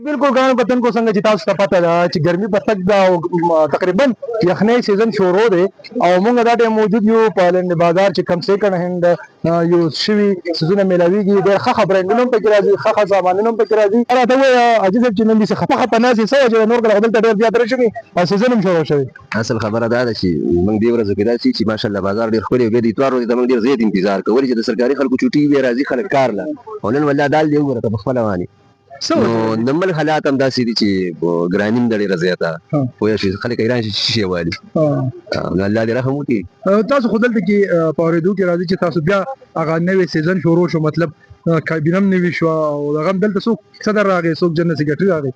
بالکل ګران وطن کو څنګه چې تاسو ته پته ده چې ګرمي په تک دا تقریبا یخنۍ سیزن شروع دی او موږ دا ټیم موجود یو په لند بازار چې کم سیکنډ هند یو شوي سیزونه ملاویږي ډېر ښه برانډونه هم پکې راځي ښه سامانونه هم پکې راځي راته ووایه عزیز صاحب چې نن داسې خفه خفه ناست یې څه وجه ده نور کله خو دلته ډېر زیات رش وي او سیزن هم شروع شوی اصل خبره دا ده چې موږ دې ورځو کې داسې چې ماشاءالله بازار ډېر ښکلی و بیا د اتوار ورځې ته موږ ډېر زیات انتظار کوو ولې چې د سرکاري خلکو چوټي وي راځي خلک کار له او نن والله دال دې وګوره ته په خپله باندې نو نمبل حالات هم داسې دي چې ګراني هم د ډېره زیاته پوه شئ خلک حیران شي چې شی والي نو الله دې رحم وکړي تاسو خو دلته کې په اورېدو کې راځي چې تاسو بیا هغه نوی سیزن شروع شو مطلب کابینه هم نوي شوه او هغه هم دلته څوک صدر راغی څوک جنرال سیکرټري راغی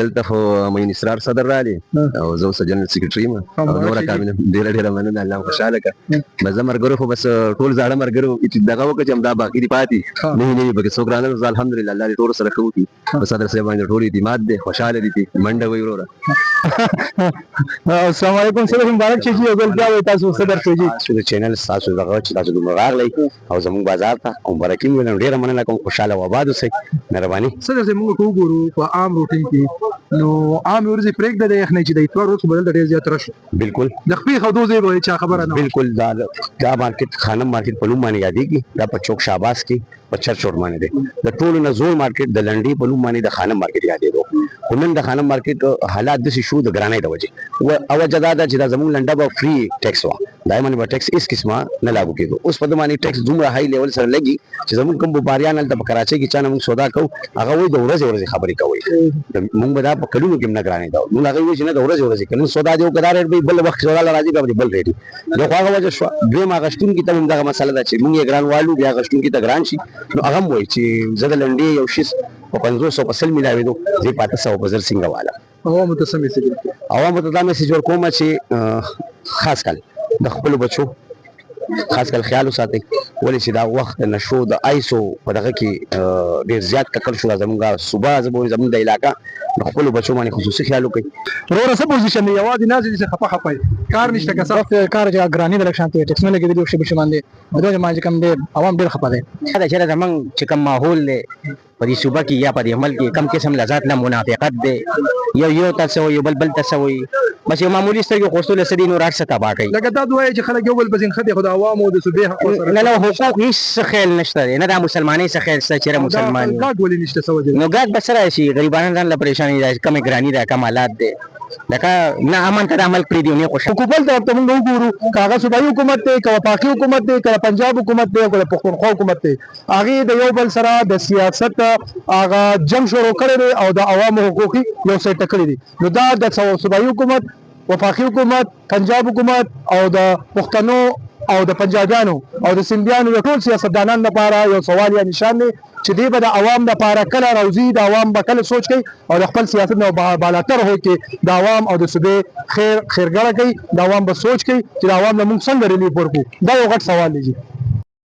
دلته خو معین اسرار صدر راغلی او زه اوس جنرال سیکرټري یم او نوره کابینه ډېره مننه الله خوشحاله کړه بس زه ملګرو خو بس ټول زاړه ملګرو چې دغه وکړه چې همدا باقي دي پاتې نوي پکې څوک رانه الحمدلله الله دې ټولو سره ښه وکړي په صدر صاحب باندې ټول اعتماد دی خوشحاله دي منډه وایي وروره السلام علیکم صدر مبارک شي او بل بیا تاسو صدر شوي تاسو د چینل تاسو دغه چې تاسو دومره راغلی او زموږ بازار ته او مبارکي مو ویلم ډېره مننه کوم خوشحاله او آباد اوسئ مهرباني صدر صاحب موږ وګورو په عام روټین کې نو عام ورځې پرېږده د یخنۍ چې د اتوار ورځ خو به دلته ډېر زیات رش بالکل د خپې خودو ځای به چا خبره نه بالکل دا مارکیټ خانم مارکیټ په نوم باندې یادېږي دا په چوک شهباز کې په چرچ روډ باندې دی د ټولو نه زوړ مارکیټ د لنډۍ په نوم باندې د خانم مارکیټ یادېدو خو نن د خانم مارکیټ حالات داسې شو د ګرانۍ د وجې وجه دا ده چې دا زموږ لنډه به فری ټیکس وه دایمن به ټیکس هېڅ قسمه نه لاګو کېدو اوس په ده باندې ټیکس دومره هائی لیول سره لګي چې زموږ کوم بیپاریان هلته په کراچۍ کې چا نه موږ سودا کوو هغه وایي د ورځې ورځې خبرې کوئ موږ به دا په کلونو کې هم نه ګرانۍ ده موږ هغوی وایي چې نه د ورځې ورځې که نن سودا دې وکړه دا ریټ به بل وخت سودا له راځي بیا به بل ریټ وي نو خو هغه وجه شوه دویم اغوستونکي ته هم دغه مسله ده چې موږ یې ګران والو بیا اغوستونکي ته ګران شي نو هغه هم وایي چې زه د لنډې یو شیز په 500 په 100 میلاوېدو زه یې په 800 په 1000 څنګه واله عوامو ته څه میسج عوامو ته دا میسج ورکوم چې خاص کل د خپلو بچو خاص کل خیال وساتئ ولې چې دا وخت د نشو د آیسو په دغه کې ډېر زیات ککړ شو زموږ صوبه زموږ د علاقه د خپلو بچو باندې خصوصي خیال وکړئ وروره څه پوزیشن دی یوازې ناست دي چې خفه خفه کار نشته که څه کار چې ګراني د لږ شانتې ټیکسونه لګېدلي او شی بشي باندې د دې باندې کوم دی عوام ډېر خفه دی دا چېرې زموږ چې کوم ماحول دی په دې صوبه کې یا په دې عمل کې کم قسم لذات نه منافقت دی یو ته څه وایي بل ته څه وایي بس یو معمولي سترګې خوستلو څه دي نور هر څه تباه کوي لکه دا وایي چې خلک یو بل پسې ښه دي خو د عوامو د صوبې حق ورسره نه حقوق هېڅ خیال نشته دی نه دا مسلمانۍ څه خیال شته چېرې مسلمان ګاډ ولې نشته څه وجه نو ګاډ به څه راشي غریبانو ځان له پریشاني ده کمې ګراني ده کم حالات دی لکه نه امن ته د عمل پرېږدي او نه خوښ حکومت طرف ته موږ وګورو که هغه صوبایي حکومت دی که وفاقي حکومت دی که پنجاب حکومت دی که د پښتونخوا حکومت دی هغې د یو بل سره د سیاست هغه جنګ شروع کړی دی او د عوامو حقوقي یو ځای ټکړي دي نو دا د صوبایي حکومت وفاقي حکومت پنجاب حکومت او د پښتنو او د پنجابیانو او د سندیانو د ټول سیاستدانانو لپاره یو سوال یا نشان دی چې دوی به د عوام لپاره کله راوځي د عوام به کله سوچ کوي او د خپل سیاست نه بالاتر هوي کې د عوام او د صوبې ښېګړه کوي د عوام به سوچ کوي چې د عوام له موږ څنګه ریلیف ورکړو دا یو غټ سوال دی